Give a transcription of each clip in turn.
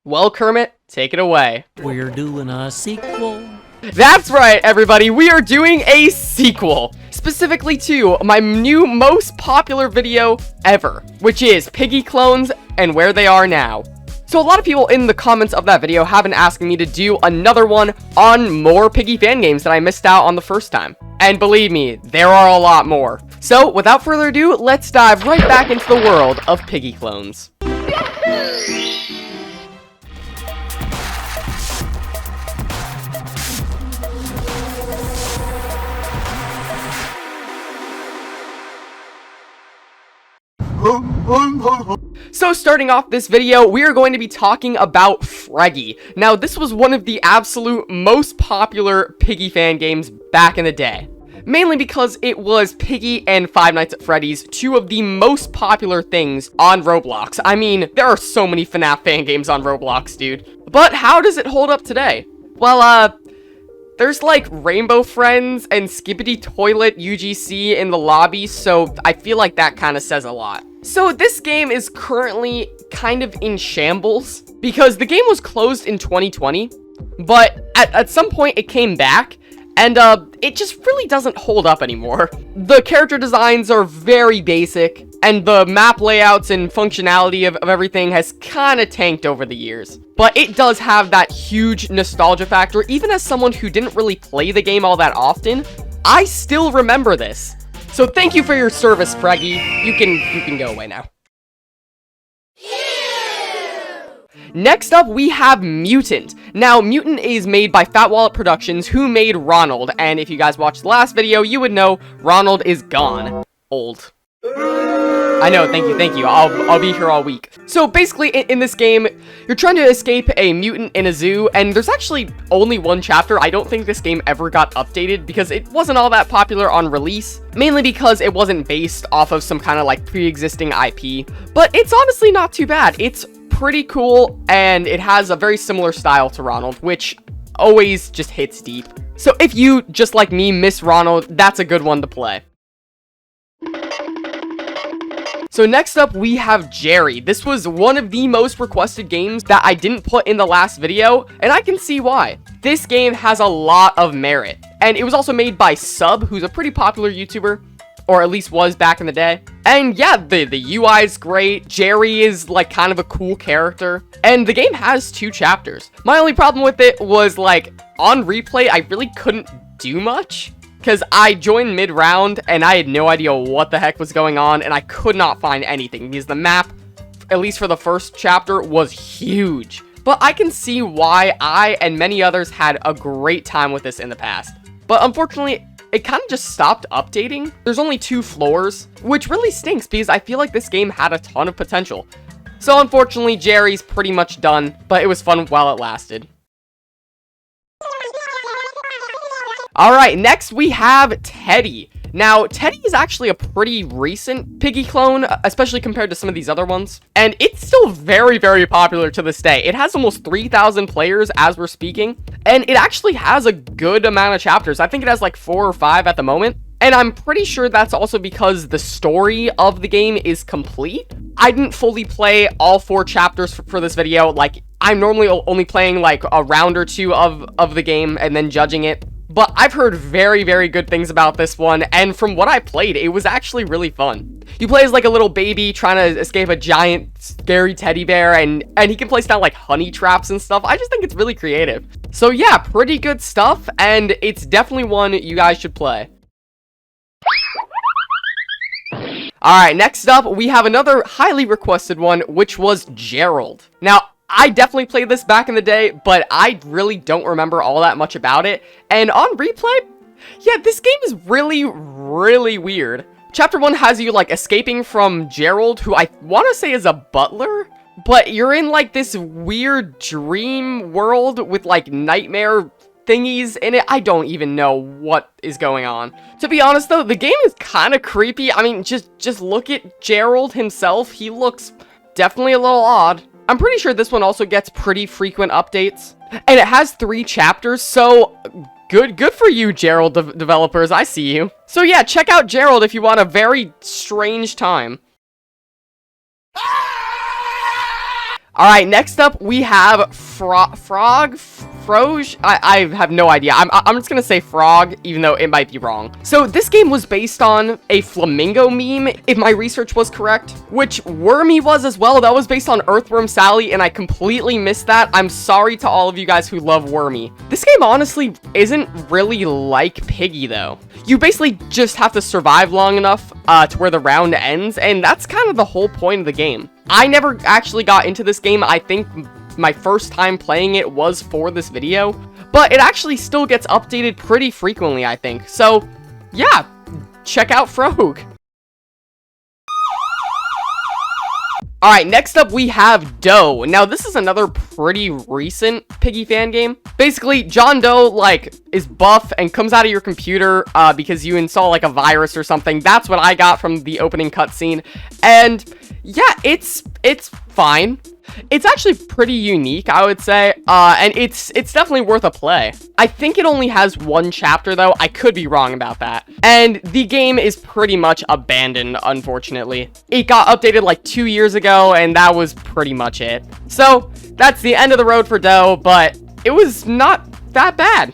Well, Kermit, take it away. We're doing a sequel. That's right, everybody. We are doing a sequel, specifically to my new most popular video ever, which is Piggy Clones and Where They Are Now. So a lot of people in the comments of that video have been asking me to do another one on more Piggy fan games that I missed out on the first time. And believe me, there are a lot more. So without further ado, let's dive right back into the world of Piggy Clones. So starting off this video, we are going to be talking about Fraggy. Now, this was one of the absolute most popular Piggy fan games back in the day. Mainly because it was Piggy and Five Nights at Freddy's, two of the most popular things on Roblox. I mean, there are so many FNAF fan games on Roblox, dude. But how does it hold up today? Well, there's like Rainbow Friends and Skippity Toilet UGC in the lobby, so I feel like that kind of says a lot. So this game is currently kind of in shambles because the game was closed in 2020, but at some point it came back and it just really doesn't hold up anymore. The character designs are very basic and the map layouts and functionality of everything has kind of tanked over the years. But it does have that huge nostalgia factor. Even as someone who didn't really play the game all that often, I still remember this. So thank you for your service, Fraggy. You can go away now. Next up, we have Mutant. Now, Mutant is made by Fat Wallet Productions, who made Ronald. And if you guys watched the last video, you would know Ronald is gone. Old. I know, thank you. I'll be here all week. So basically, in this game, you're trying to escape a mutant in a zoo, and there's actually only one chapter. I don't think this game ever got updated because it wasn't all that popular on release, mainly because it wasn't based off of some kind of like pre-existing IP, but it's honestly not too bad. It's pretty cool, and it has a very similar style to Ronald, which always just hits deep. So if you, just like me, miss Ronald, that's a good one to play. So next up, we have Jerry. This was one of the most requested games that I didn't put in the last video, and I can see why. This game has a lot of merit, and it was also made by Sub, who's a pretty popular YouTuber, or at least was back in the day. And yeah, the UI is great. Jerry is like kind of a cool character, and the game has 2 chapters. My only problem with it was like on replay, I really couldn't do much. Because I joined mid-round, and I had no idea what the heck was going on, and I could not find anything, because the map, at least for the first chapter, was huge. But I can see why I and many others had a great time with this in the past. But unfortunately, it kind of just stopped updating. There's only 2 floors, which really stinks, because I feel like this game had a ton of potential. So unfortunately, Jerry's pretty much done, but it was fun while it lasted. Alright, next we have Teddy. Now, Teddy is actually a pretty recent Piggy clone, especially compared to some of these other ones. And it's still very, very popular to this day. It has almost 3,000 players as we're speaking. And it actually has a good amount of chapters. I think it has like 4 or 5 at the moment. And I'm pretty sure that's also because the story of the game is complete. I didn't fully play all 4 chapters for this video. Like, I'm normally only playing like a round or 2 of the game and then judging it. But I've heard very, very good things about this one, and from what I played, it was actually really fun. You play as like a little baby trying to escape a giant, scary teddy bear, and he can place down like honey traps and stuff. I just think it's really creative. So yeah, pretty good stuff, and it's definitely one you guys should play. Alright, next up, we have another highly requested one, which was Gerald. Now, I definitely played this back in the day, but I really don't remember all that much about it. And on replay, yeah, this game is really, really weird. Chapter 1 has you, like, escaping from Gerald, who I want to say is a butler. But you're in, like, this weird dream world with, like, nightmare thingies in it. I don't even know what is going on. To be honest, though, the game is kind of creepy. I mean, just look at Gerald himself. He looks definitely a little odd. I'm pretty sure this one also gets pretty frequent updates. And it has 3 chapters, so good for you, Gerald developers. I see you. So yeah, check out Gerald if you want a very strange time. Alright, next up, we have Frogge? I have no idea. I'm just gonna say Frog, even though it might be wrong. So, this game was based on a flamingo meme, if my research was correct, which Wormy was as well. That was based on Earthworm Sally, and I completely missed that. I'm sorry to all of you guys who love Wormy. This game honestly isn't really like Piggy, though. You basically just have to survive long enough to where the round ends, and that's kind of the whole point of the game. I never actually got into this game. I think my first time playing it was for this video, but it actually still gets updated pretty frequently, I think. So, yeah, check out Frogge. Alright, next up we have Doe. Now, this is another pretty recent Piggy fan game. Basically, John Doe, like, is buff and comes out of your computer because you install, like, a virus or something. That's what I got from the opening cutscene. And, yeah, it's fine. It's actually pretty unique, I would say, and it's definitely worth a play. I think it only has one chapter, though. I could be wrong about that. And the game is pretty much abandoned, unfortunately. It got updated like 2 years ago, and that was pretty much it. So, that's the end of the road for Doe, but it was not that bad.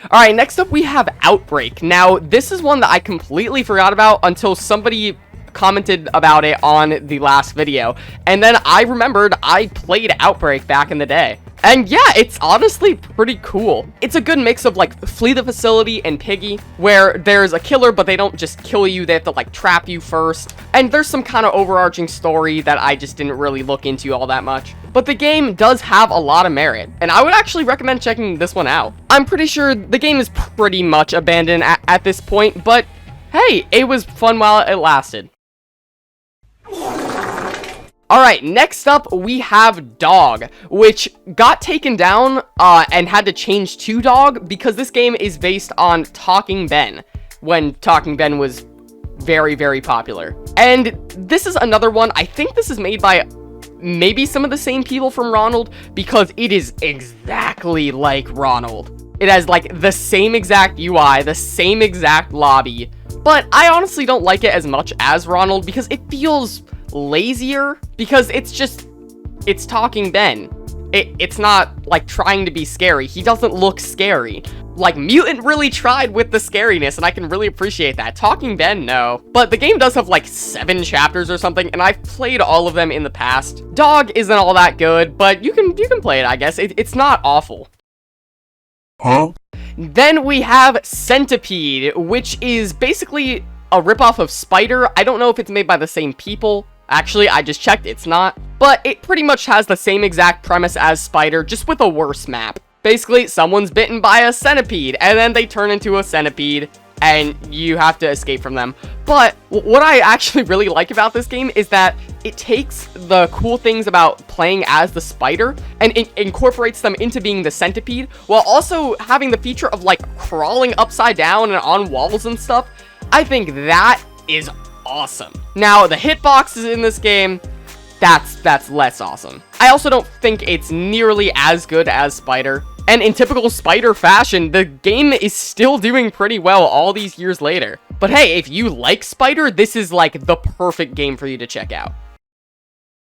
Alright, next up we have Outbreak. Now, this is one that I completely forgot about until somebody commented about it on the last video, and then I remembered I played Outbreak back in the day. And yeah, it's honestly pretty cool. It's a good mix of like Flee the Facility and Piggy, where there's a killer, but they don't just kill you, they have to like trap you first. And there's some kind of overarching story that I just didn't really look into all that much. But the game does have a lot of merit, and I would actually recommend checking this one out. I'm pretty sure the game is pretty much abandoned at this point, but hey, it was fun while it lasted. Alright, next up we have Dog, which got taken down and had to change to Dog because this game is based on Talking Ben, when Talking Ben was very, very popular. And this is another one. I think this is made by maybe some of the same people from Ronald, because it is exactly like Ronald. It has like the same exact UI, the same exact lobby, but I honestly don't like it as much as Ronald because it feels lazier, because it's Talking Ben. It's not like trying to be scary. He doesn't look scary. Like, Mutant really tried with the scariness, and I can really appreciate that. Talking Ben, no. But the game does have like 7 chapters or something, and I've played all of them in the past. Dog isn't all that good, but you can play it, I guess. It's not awful. Huh? Then we have Centipede, which is basically a ripoff of Spider. I don't know if it's made by the same people. Actually, I just checked, it's not. But it pretty much has the same exact premise as Spider, just with a worse map. Basically, someone's bitten by a centipede, and then they turn into a centipede, and you have to escape from them. But what I actually really like about this game is that it takes the cool things about playing as the Spider and it incorporates them into being the centipede, while also having the feature of like crawling upside down and on walls and stuff. I think that is awesome. Now, the hitboxes in this game, that's less awesome. I also don't think it's nearly as good as Spider. And in typical Spider fashion, the game is still doing pretty well all these years later. But hey, if you like Spider, this is like the perfect game for you to check out.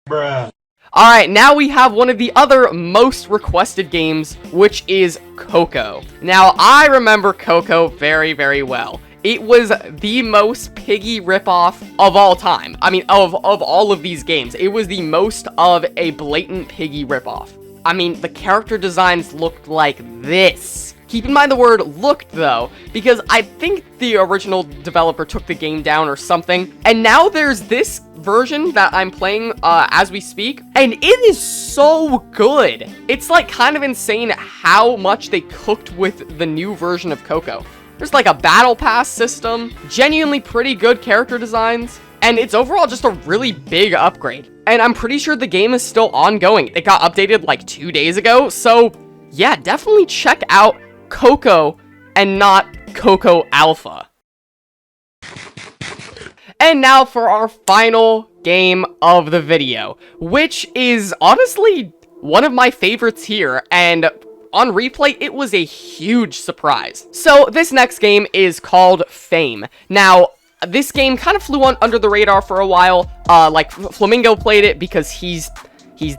Bruh. Alright, now we have one of the other most requested games, which is Coco. Now, I remember Coco very, very well. It was the most Piggy ripoff of all time. I mean, of all of these games, it was the most of a blatant Piggy ripoff. I mean, the character designs looked like this. Keep in mind the word looked, though, because I think the original developer took the game down or something. And now there's this version that I'm playing as we speak, and it is so good. It's like kind of insane how much they cooked with the new version of Coco. There's like a battle pass system, genuinely pretty good character designs, and it's overall just a really big upgrade. And I'm pretty sure the game is still ongoing. It got updated like 2 days ago, so yeah, definitely check out Coco and not Coco Alpha. And now for our final game of the video, which is honestly one of my favorites here, and on replay, it was a huge surprise. So this next game is called Fame. Now, This game kind of flew under the radar for a while. Like, Flamingo played it because he's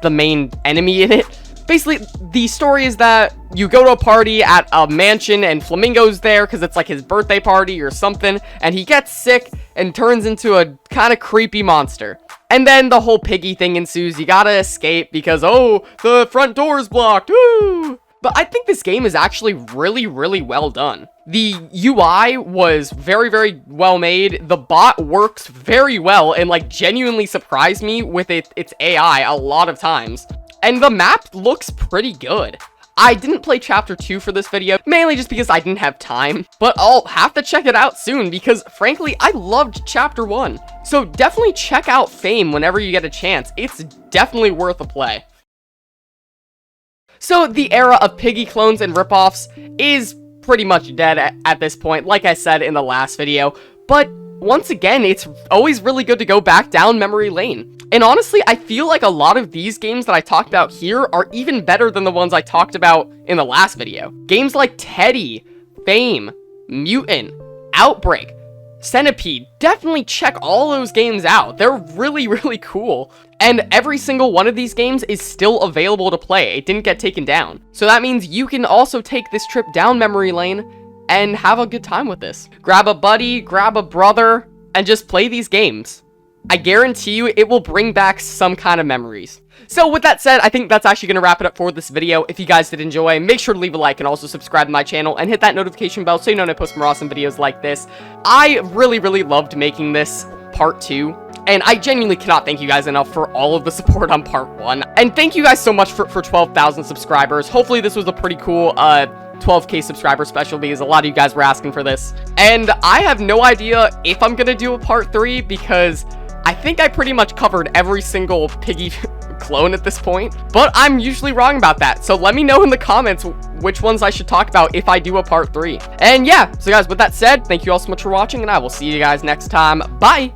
the main enemy in it. Basically, the story is that you go to a party at a mansion and Flamingo's there because it's like his birthday party or something, and he gets sick and turns into a kind of creepy monster. And then the whole Piggy thing ensues. You gotta escape because, oh, the front door's blocked. Woo! But I think this game is actually really, really well done. The UI was very, very well made. The bot works very well and, like, genuinely surprised me with its AI a lot of times. And the map looks pretty good. I didn't play Chapter 2 for this video, mainly just because I didn't have time, but I'll have to check it out soon because, frankly, I loved Chapter 1. So definitely check out Fame whenever you get a chance. It's definitely worth a play. So the era of Piggy clones and ripoffs is pretty much dead at this point, like I said in the last video, but once again, it's always really good to go back down memory lane. And honestly, I feel like a lot of these games that I talked about here are even better than the ones I talked about in the last video. Games like Teddy, Fame, Mutant, Outbreak, Centipede, definitely check all those games out. They're really, really cool. And every single one of these games is still available to play. It didn't get taken down. So that means you can also take this trip down memory lane and have a good time with this. Grab a buddy, grab a brother, and just play these games. I guarantee you it will bring back some kind of memories. So with that said, I think that's actually going to wrap it up for this video. If you guys did enjoy, make sure to leave a like and also subscribe to my channel and hit that notification bell so you know when I post more awesome videos like this. I really, really loved making this part 2. And I genuinely cannot thank you guys enough for all of the support on part 1. And thank you guys so much for 12,000 subscribers. Hopefully this was a pretty cool 12k subscriber special because a lot of you guys were asking for this. And I have no idea if I'm going to do a part 3 because I think I pretty much covered every single Piggy clone at this point, but I'm usually wrong about that. So let me know in the comments which ones I should talk about if I do a part 3. And yeah, so guys, with that said, thank you all so much for watching, and I will see you guys next time. Bye!